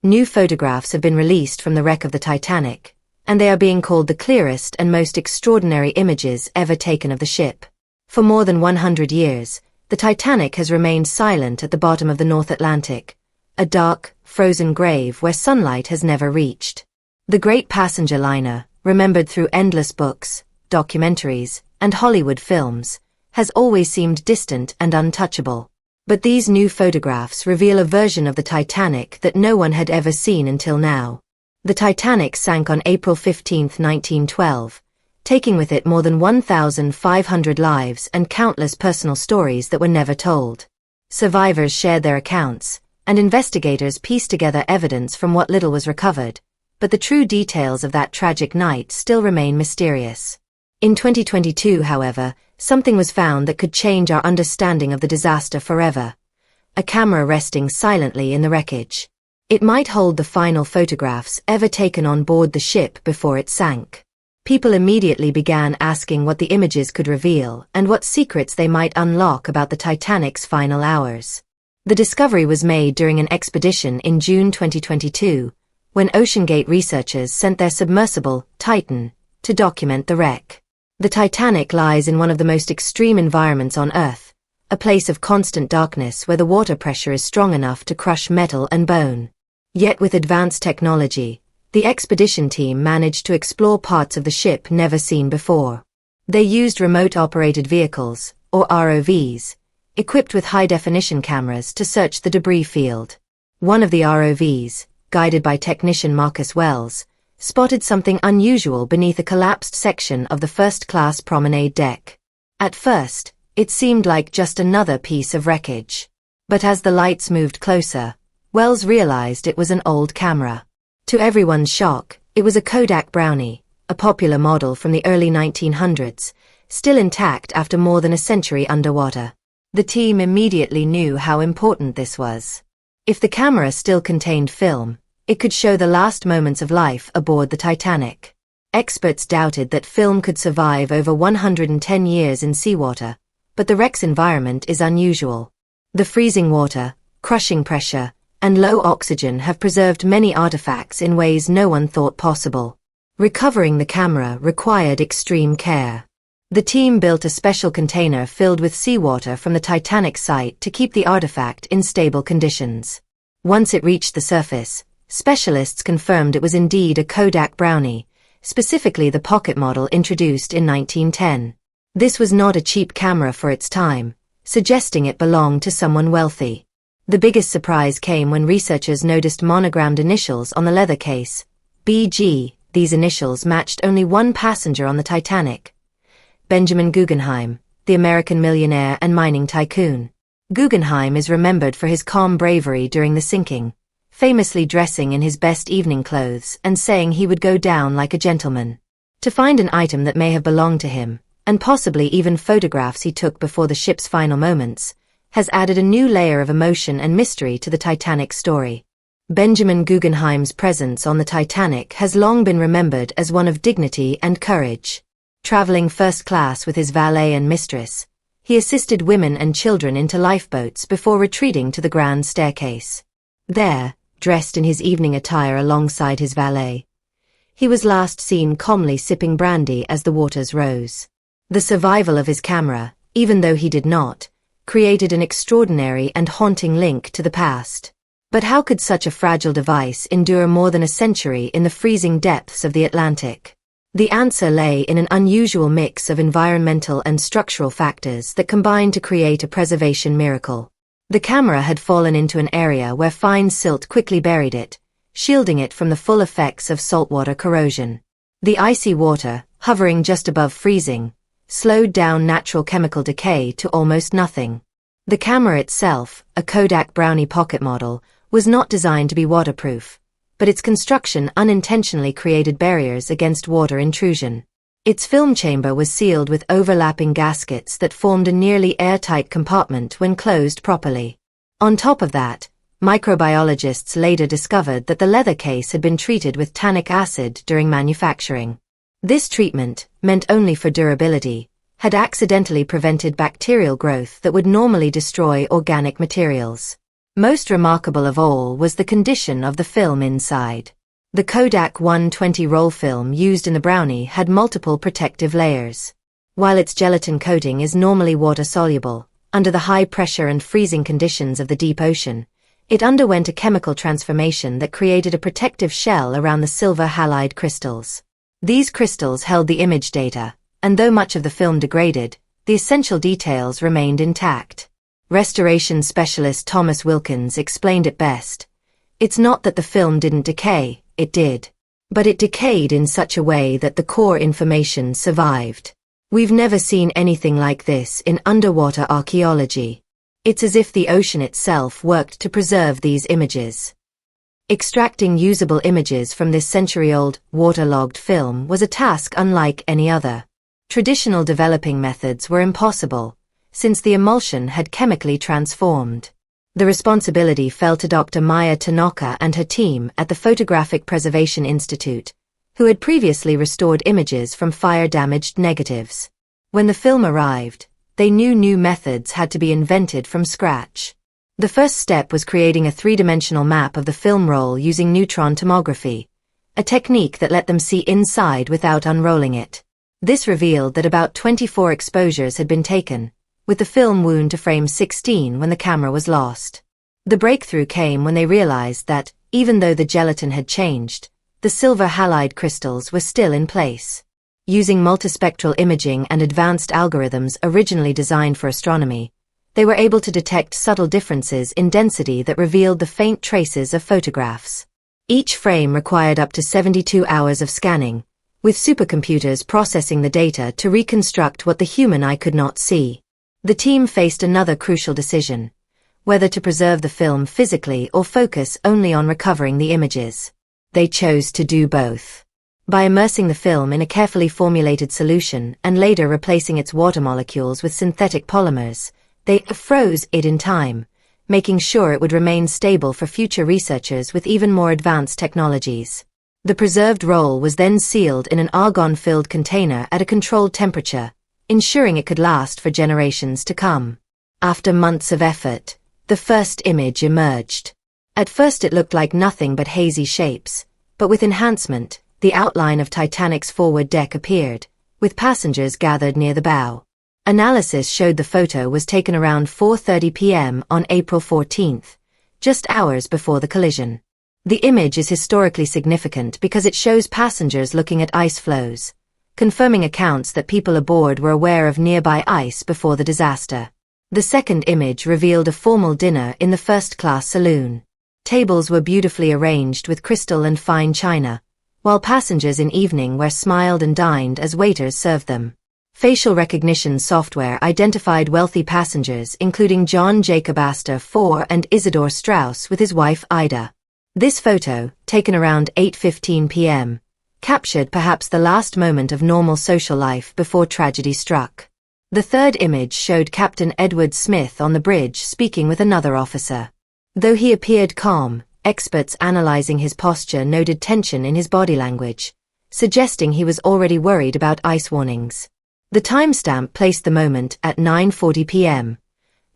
New photographs have been released from the wreck of the Titanic, and they are being called the clearest and most extraordinary images ever taken of the ship. For more than 100 years, the Titanic has remained silent at the bottom of the North Atlantic, a dark, frozen grave where sunlight has never reached. The great passenger liner, remembered through endless books, documentaries, and Hollywood films, has always seemed distant and untouchable. But these new photographs reveal a version of the Titanic that no one had ever seen until now. The Titanic sank on April 15, 1912, taking with it more than 1,500 lives and countless personal stories that were never told. Survivors shared their accounts, and investigators pieced together evidence from what little was recovered, but the true details of that tragic night still remain mysterious. In 2022, however, something was found that could change our understanding of the disaster forever. A camera resting silently in the wreckage. It might hold the final photographs ever taken on board the ship before it sank. People immediately began asking what the images could reveal and what secrets they might unlock about the Titanic's final hours. The discovery was made during an expedition in June 2022, when OceanGate researchers sent their submersible, Titan, to document the wreck. The Titanic lies in one of the most extreme environments on Earth, a place of constant darkness where the water pressure is strong enough to crush metal and bone. Yet with advanced technology, the expedition team managed to explore parts of the ship never seen before. They used remote-operated vehicles, or ROVs, equipped with high-definition cameras to search the debris field. One of the ROVs, guided by technician Marcus Wells, spotted something unusual beneath a collapsed section of the first-class promenade deck. At first, it seemed like just another piece of wreckage. But as the lights moved closer, Wells realized it was an old camera. To everyone's shock, it was a Kodak Brownie, a popular model from the early 1900s, still intact after more than a century underwater. The team immediately knew how important this was. If the camera still contained film, it could show the last moments of life aboard the Titanic. Experts doubted that film could survive over 110 years in seawater, but the wreck's environment is unusual. The freezing water, crushing pressure, and low oxygen have preserved many artifacts in ways no one thought possible. Recovering the camera required extreme care. The team built a special container filled with seawater from the Titanic site to keep the artifact in stable conditions. Once it reached the surface, specialists confirmed it was indeed a Kodak Brownie, specifically the pocket model introduced in 1910. This was not a cheap camera for its time, suggesting it belonged to someone wealthy. The biggest surprise came when researchers noticed monogrammed initials on the leather case, BG. These initials matched only one passenger on the Titanic, Benjamin Guggenheim, the American millionaire and mining tycoon. Guggenheim is remembered for his calm bravery during the sinking, famously dressing in his best evening clothes and saying he would go down like a gentleman. To find an item that may have belonged to him, and possibly even photographs he took before the ship's final moments, has added a new layer of emotion and mystery to the Titanic story. Benjamin Guggenheim's presence on the Titanic has long been remembered as one of dignity and courage. Traveling first class with his valet and mistress, he assisted women and children into lifeboats before retreating to the grand staircase. There, dressed in his evening attire alongside his valet, he was last seen calmly sipping brandy as the waters rose. The survival of his camera, even though he did not, created an extraordinary and haunting link to the past. But how could such a fragile device endure more than a century in the freezing depths of the Atlantic? The answer lay in an unusual mix of environmental and structural factors that combined to create a preservation miracle. The camera had fallen into an area where fine silt quickly buried it, shielding it from the full effects of saltwater corrosion. The icy water, hovering just above freezing, slowed down natural chemical decay to almost nothing. The camera itself, a Kodak Brownie pocket model, was not designed to be waterproof, but its construction unintentionally created barriers against water intrusion. Its film chamber was sealed with overlapping gaskets that formed a nearly airtight compartment when closed properly. On top of that, microbiologists later discovered that the leather case had been treated with tannic acid during manufacturing. This treatment, meant only for durability, had accidentally prevented bacterial growth that would normally destroy organic materials. Most remarkable of all was the condition of the film inside. The Kodak 120 roll film used in the Brownie had multiple protective layers. While its gelatin coating is normally water-soluble, under the high pressure and freezing conditions of the deep ocean, it underwent a chemical transformation that created a protective shell around the silver halide crystals. These crystals held the image data, and though much of the film degraded, the essential details remained intact. Restoration specialist Thomas Wilkins explained it best. It's not that the film didn't decay, it did. But it decayed in such a way that the core information survived. We've never seen anything like this in underwater archaeology. It's as if the ocean itself worked to preserve these images. Extracting usable images from this century-old, waterlogged film was a task unlike any other. Traditional developing methods were impossible, since the emulsion had chemically transformed. The responsibility fell to Dr. Maya Tanaka and her team at the Photographic Preservation Institute, who had previously restored images from fire-damaged negatives. When the film arrived, they knew new methods had to be invented from scratch. The first step was creating a three-dimensional map of the film roll using neutron tomography, a technique that let them see inside without unrolling it. This revealed that about 24 exposures had been taken, with the film wound to frame 16 when the camera was lost. The breakthrough came when they realized that, even though the gelatin had changed, the silver halide crystals were still in place. Using multispectral imaging and advanced algorithms originally designed for astronomy, they were able to detect subtle differences in density that revealed the faint traces of photographs. Each frame required up to 72 hours of scanning, with supercomputers processing the data to reconstruct what the human eye could not see. The team faced another crucial decision: whether to preserve the film physically or focus only on recovering the images. They chose to do both. By immersing the film in a carefully formulated solution and later replacing its water molecules with synthetic polymers, they froze it in time, making sure it would remain stable for future researchers with even more advanced technologies. The preserved roll was then sealed in an argon-filled container at a controlled temperature, ensuring it could last for generations to come. After months of effort, the first image emerged. At first it looked like nothing but hazy shapes, but with enhancement, the outline of Titanic's forward deck appeared, with passengers gathered near the bow. Analysis showed the photo was taken around 4:30 p.m. on April 14, just hours before the collision. The image is historically significant because it shows passengers looking at ice floes, confirming accounts that people aboard were aware of nearby ice before the disaster. The second image revealed a formal dinner in the first-class saloon. Tables were beautifully arranged with crystal and fine china, while passengers in evening wear smiled and dined as waiters served them. Facial recognition software identified wealthy passengers including John Jacob Astor IV and Isidore Straus with his wife Ida. This photo, taken around 8:15 p.m., captured perhaps the last moment of normal social life before tragedy struck. The third image showed Captain Edward Smith on the bridge speaking with another officer. Though he appeared calm, experts analyzing his posture noted tension in his body language, suggesting he was already worried about ice warnings. The timestamp placed the moment at 9:40 p.m.,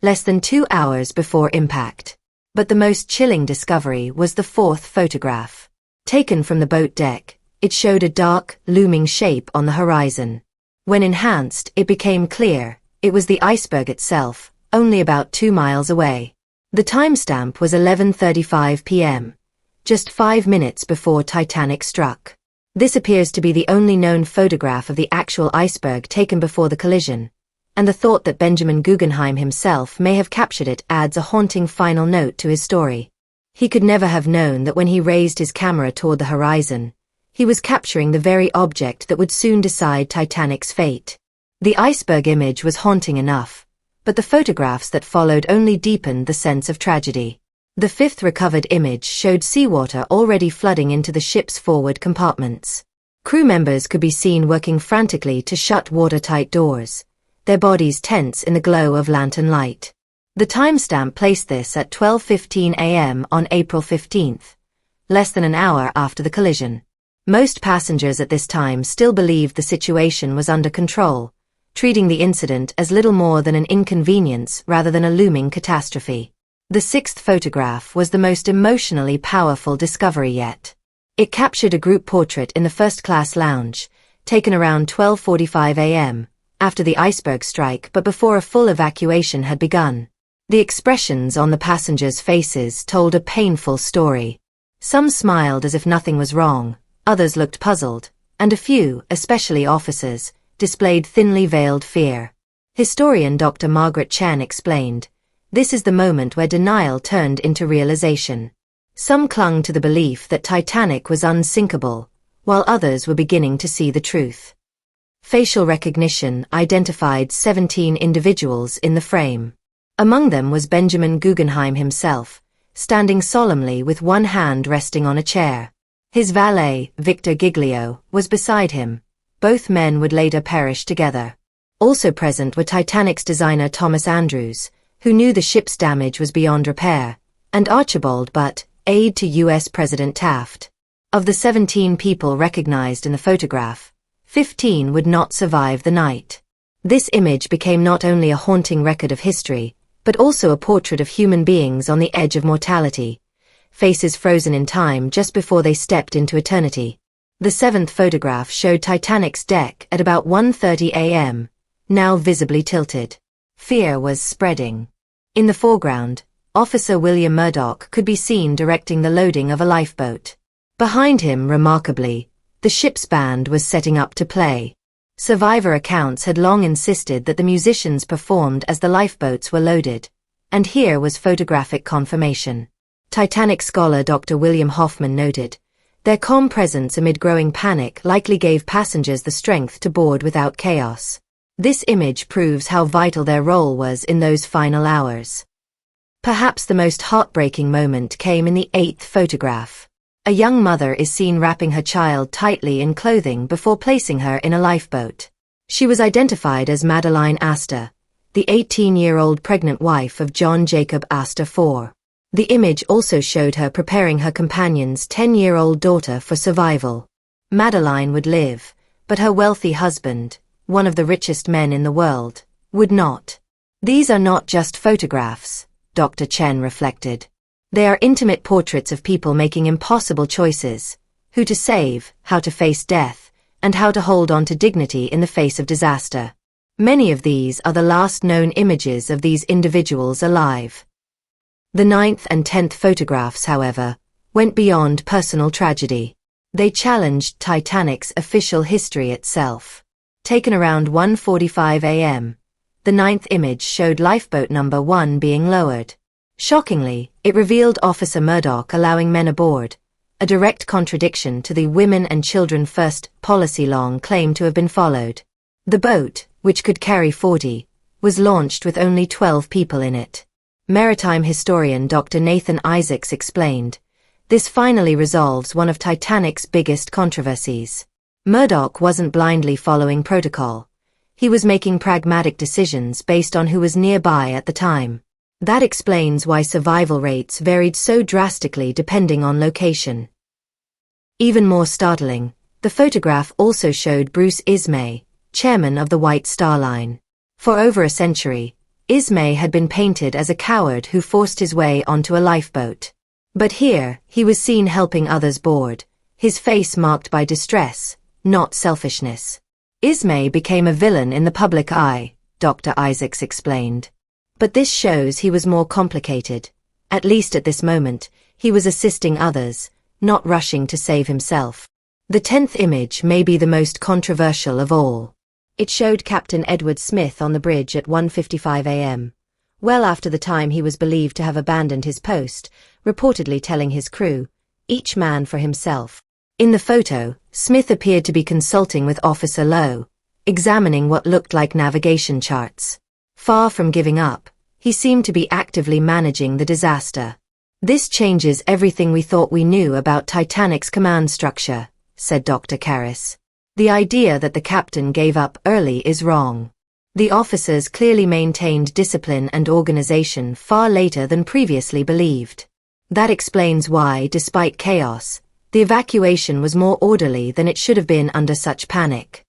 less than 2 hours before impact. But the most chilling discovery was the fourth photograph. Taken from the boat deck, it showed a dark, looming shape on the horizon. When enhanced, it became clear. It was the iceberg itself, only about 2 miles away. The timestamp was 11:35 p.m., just 5 minutes before Titanic struck. This appears to be the only known photograph of the actual iceberg taken before the collision, and the thought that Benjamin Guggenheim himself may have captured it adds a haunting final note to his story. He could never have known that when he raised his camera toward the horizon, he was capturing the very object that would soon decide Titanic's fate. The iceberg image was haunting enough, but the photographs that followed only deepened the sense of tragedy. The fifth recovered image showed seawater already flooding into the ship's forward compartments. Crew members could be seen working frantically to shut watertight doors, their bodies tense in the glow of lantern light. The timestamp placed this at 12:15 a.m. on April 15, less than an hour after the collision. Most passengers at this time still believed the situation was under control, treating the incident as little more than an inconvenience rather than a looming catastrophe. The sixth photograph was the most emotionally powerful discovery yet. It captured a group portrait in the first-class lounge, taken around 12:45 a.m., after the iceberg strike but before a full evacuation had begun. The expressions on the passengers' faces told a painful story. Some smiled as if nothing was wrong, others looked puzzled, and a few, especially officers, displayed thinly veiled fear. Historian Dr. Margaret Chen explained, "This is the moment where denial turned into realization." Some clung to the belief that Titanic was unsinkable, while others were beginning to see the truth. Facial recognition identified 17 individuals in the frame. Among them was Benjamin Guggenheim himself, standing solemnly with one hand resting on a chair. His valet, Victor Giglio, was beside him. Both men would later perish together. Also present were Titanic's designer Thomas Andrews, who knew the ship's damage was beyond repair, and Archibald Butt, aide to U.S. President Taft. Of the 17 people recognized in the photograph, 15 would not survive the night. This image became not only a haunting record of history, but also a portrait of human beings on the edge of mortality, faces frozen in time just before they stepped into eternity. The seventh photograph showed Titanic's deck at about 1:30 a.m., now visibly tilted. Fear was spreading. In the foreground, Officer William Murdoch could be seen directing the loading of a lifeboat. Behind him, remarkably, the ship's band was setting up to play. Survivor accounts had long insisted that the musicians performed as the lifeboats were loaded, and here was photographic confirmation. Titanic scholar Dr. William Hoffman noted, "Their calm presence amid growing panic likely gave passengers the strength to board without chaos." This image proves how vital their role was in those final hours. Perhaps the most heartbreaking moment came in the eighth photograph. A young mother is seen wrapping her child tightly in clothing before placing her in a lifeboat. She was identified as Madeline Astor, the 18-year-old pregnant wife of John Jacob Astor IV. The image also showed her preparing her companion's 10-year-old daughter for survival. Madeline would live, but her wealthy husband, one of the richest men in the world, would not. These are not just photographs, Dr. Chen reflected. They are intimate portraits of people making impossible choices, who to save, how to face death, and how to hold on to dignity in the face of disaster. Many of these are the last known images of these individuals alive. The 9th and 10th photographs, however, went beyond personal tragedy. They challenged Titanic's official history itself. Taken around 1:45 a.m., the 9th image showed lifeboat number 1 being lowered. Shockingly, it revealed Officer Murdoch allowing men aboard, a direct contradiction to the women and children first policy long claimed to have been followed. The boat, which could carry 40, was launched with only 12 people in it. Maritime historian Dr. Nathan Isaacs explained, "This finally resolves one of Titanic's biggest controversies. Murdoch wasn't blindly following protocol. He was making pragmatic decisions based on who was nearby at the time. That explains why survival rates varied so drastically depending on location." Even more startling, the photograph also showed Bruce Ismay, chairman of the White Star Line. For over a century, Ismay had been painted as a coward who forced his way onto a lifeboat. But here, he was seen helping others board, his face marked by distress, not selfishness. Ismay became a villain in the public eye, Dr. Isaacs explained. But this shows he was more complicated. At least at this moment, he was assisting others, not rushing to save himself. The 10th image may be the most controversial of all. It showed Captain Edward Smith on the bridge at 1:55 a.m., well after the time he was believed to have abandoned his post, reportedly telling his crew, "Each man for himself." In the photo, Smith appeared to be consulting with Officer Lowe, examining what looked like navigation charts. Far from giving up, he seemed to be actively managing the disaster. "This changes everything we thought we knew about Titanic's command structure," said Dr. Karras. "The idea that the captain gave up early is wrong. The officers clearly maintained discipline and organization far later than previously believed. That explains why, despite chaos, the evacuation was more orderly than it should have been under such panic."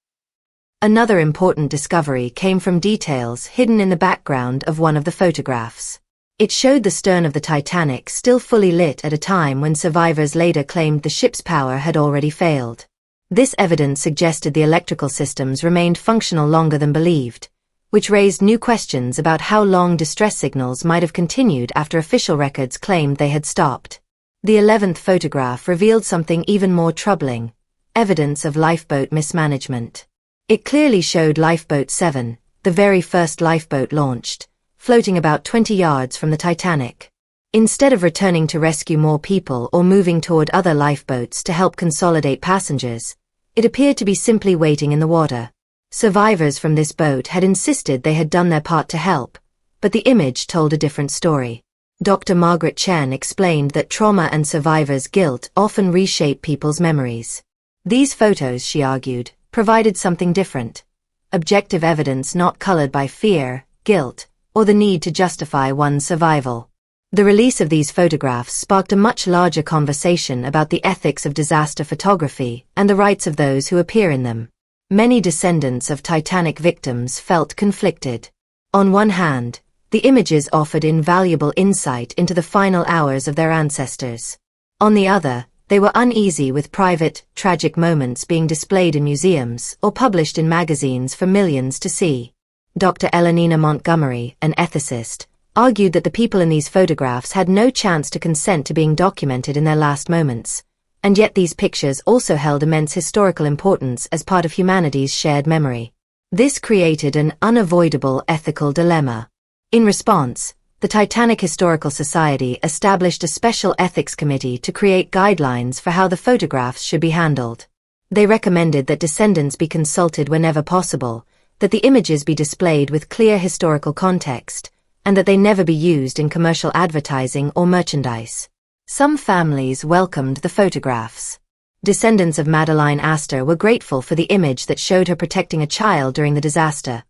Another important discovery came from details hidden in the background of one of the photographs. It showed the stern of the Titanic still fully lit at a time when survivors later claimed the ship's power had already failed. This evidence suggested the electrical systems remained functional longer than believed, which raised new questions about how long distress signals might have continued after official records claimed they had stopped. The 11th photograph revealed something even more troubling: evidence of lifeboat mismanagement. It clearly showed Lifeboat 7, the very first lifeboat launched, floating about 20 yards from the Titanic. Instead of returning to rescue more people or moving toward other lifeboats to help consolidate passengers, it appeared to be simply waiting in the water. Survivors from this boat had insisted they had done their part to help, but the image told a different story. Dr. Margaret Chen explained that trauma and survivors' guilt often reshape people's memories. These photos, she argued, provided something different: objective evidence not colored by fear, guilt, or the need to justify one's survival. The release of these photographs sparked a much larger conversation about the ethics of disaster photography and the rights of those who appear in them. Many descendants of Titanic victims felt conflicted. On one hand, the images offered invaluable insight into the final hours of their ancestors. On the other, they were uneasy with private, tragic moments being displayed in museums or published in magazines for millions to see. Dr. Elenina Montgomery, an ethicist, argued that the people in these photographs had no chance to consent to being documented in their last moments, and yet these pictures also held immense historical importance as part of humanity's shared memory. This created an unavoidable ethical dilemma. In response, the Titanic Historical Society established a special ethics committee to create guidelines for how the photographs should be handled. They recommended that descendants be consulted whenever possible, that the images be displayed with clear historical context, and that they never be used in commercial advertising or merchandise. Some families welcomed the photographs. Descendants of Madeline Astor were grateful for the image that showed her protecting a child during the disaster,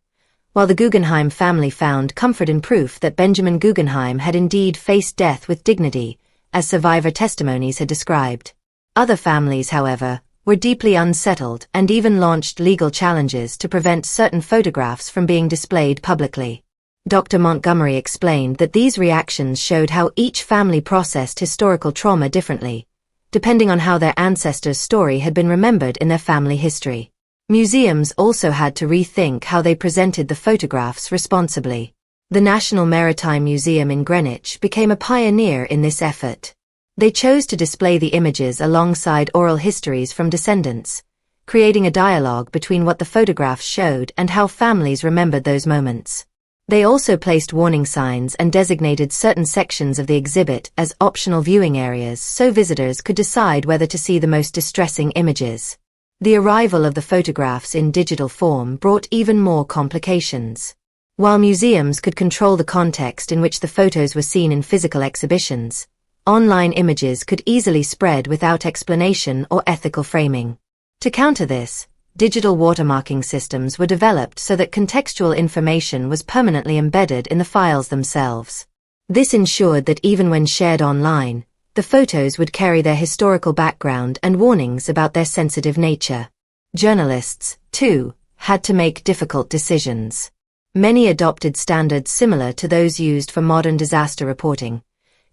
while the Guggenheim family found comfort in proof that Benjamin Guggenheim had indeed faced death with dignity, as survivor testimonies had described. Other families, however, were deeply unsettled and even launched legal challenges to prevent certain photographs from being displayed publicly. Dr. Montgomery explained that these reactions showed how each family processed historical trauma differently, depending on how their ancestors' story had been remembered in their family history. Museums also had to rethink how they presented the photographs responsibly. The National Maritime Museum in Greenwich became a pioneer in this effort. They chose to display the images alongside oral histories from descendants, creating a dialogue between what the photographs showed and how families remembered those moments. They also placed warning signs and designated certain sections of the exhibit as optional viewing areas so visitors could decide whether to see the most distressing images. The arrival of the photographs in digital form brought even more complications. While museums could control the context in which the photos were seen in physical exhibitions, online images could easily spread without explanation or ethical framing. To counter this, digital watermarking systems were developed so that contextual information was permanently embedded in the files themselves. This ensured that even when shared online, the photos would carry their historical background and warnings about their sensitive nature. Journalists, too, had to make difficult decisions. Many adopted standards similar to those used for modern disaster reporting,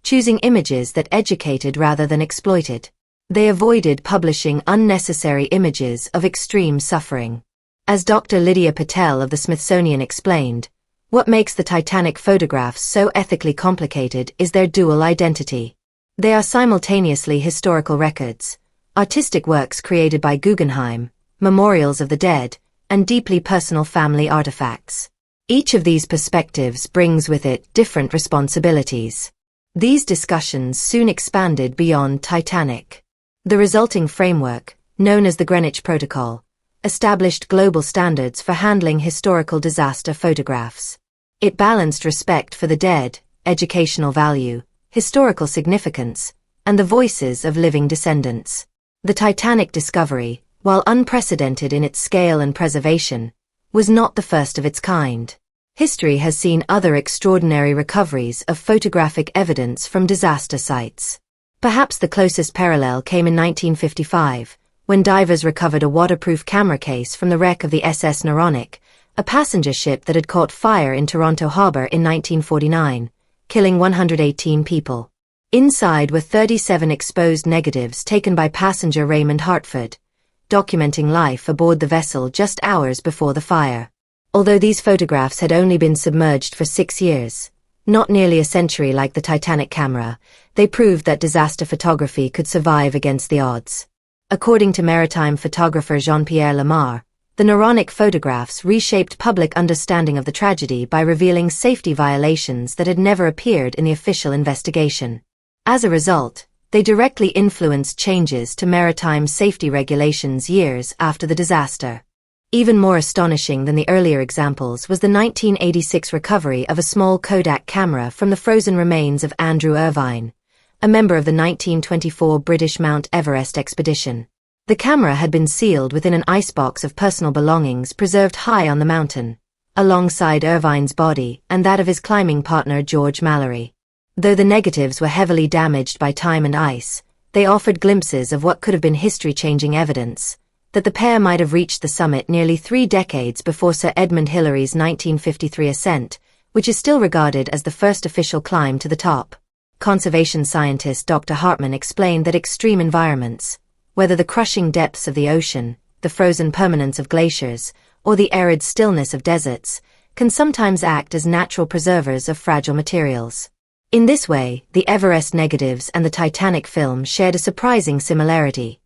choosing images that educated rather than exploited. They avoided publishing unnecessary images of extreme suffering. As Dr. Lydia Patel of the Smithsonian explained, what makes the Titanic photographs so ethically complicated is their dual identity. They are simultaneously historical records, artistic works created by Guggenheim, memorials of the dead, and deeply personal family artifacts. Each of these perspectives brings with it different responsibilities. These discussions soon expanded beyond Titanic. The resulting framework, known as the Greenwich Protocol, established global standards for handling historical disaster photographs. It balanced respect for the dead, educational value, historical significance, and the voices of living descendants. The Titanic discovery, while unprecedented in its scale and preservation, was not the first of its kind. History has seen other extraordinary recoveries of photographic evidence from disaster sites. Perhaps the closest parallel came in 1955, when divers recovered a waterproof camera case from the wreck of the SS Noronic, a passenger ship that had caught fire in Toronto Harbor in 1949, killing 118 people. Inside were 37 exposed negatives taken by passenger Raymond Hartford, documenting life aboard the vessel just hours before the fire. Although these photographs had only been submerged for 6 years, not nearly a century like the Titanic camera, they proved that disaster photography could survive against the odds. According to maritime photographer Jean-Pierre Lamar, the Noronic photographs reshaped public understanding of the tragedy by revealing safety violations that had never appeared in the official investigation. As a result, they directly influenced changes to maritime safety regulations years after the disaster. Even more astonishing than the earlier examples was the 1986 recovery of a small Kodak camera from the frozen remains of Andrew Irvine, a member of the 1924 British Mount Everest expedition. The camera had been sealed within an icebox of personal belongings preserved high on the mountain, alongside Irvine's body and that of his climbing partner George Mallory. Though the negatives were heavily damaged by time and ice, they offered glimpses of what could have been history-changing evidence that the pair might have reached the summit nearly 3 decades before Sir Edmund Hillary's 1953 ascent, which is still regarded as the first official climb to the top. Conservation scientist Dr. Hartman explained that extreme environments, whether the crushing depths of the ocean, the frozen permanence of glaciers, or the arid stillness of deserts, can sometimes act as natural preservers of fragile materials. In this way, the Everest negatives and the Titanic film shared a surprising similarity.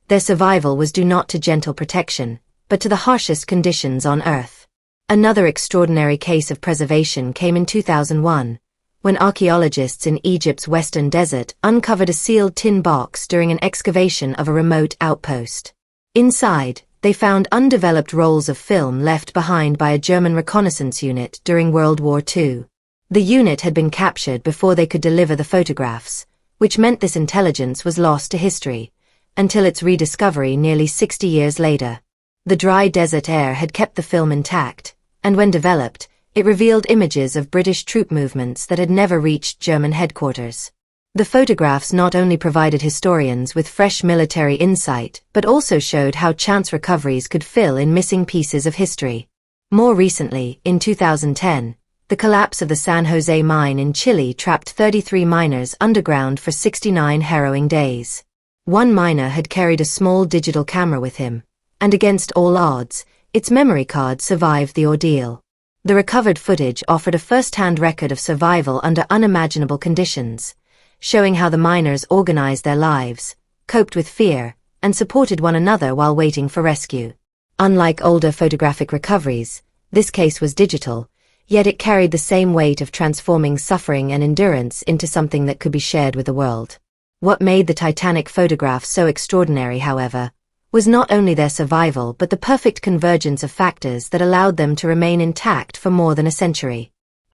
Their survival was due not to gentle protection, but to the harshest conditions on Earth. Another extraordinary case of preservation came in 2001, when archaeologists in Egypt's western desert uncovered a sealed tin box during an excavation of a remote outpost. Inside, they found undeveloped rolls of film left behind by a German reconnaissance unit during World War II. The unit had been captured before they could deliver the photographs, which meant this intelligence was lost to history, until its rediscovery nearly 60 years later. The dry desert air had kept the film intact, and when developed, it revealed images of British troop movements that had never reached German headquarters. The photographs not only provided historians with fresh military insight, but also showed how chance recoveries could fill in missing pieces of history. More recently, in 2010, the collapse of the San Jose mine in Chile trapped 33 miners underground for 69 harrowing days. One miner had carried a small digital camera with him, and against all odds, its memory card survived the ordeal. The recovered footage offered a first-hand record of survival under unimaginable conditions, showing how the miners organized their lives, coped with fear, and supported one another while waiting for rescue. Unlike older photographic recoveries, this case was digital, yet it carried the same weight of transforming suffering and endurance into something that could be shared with the world. What made the Titanic photographs so extraordinary, however, was not only their survival but the perfect convergence of factors that allowed them to remain intact for more than a century.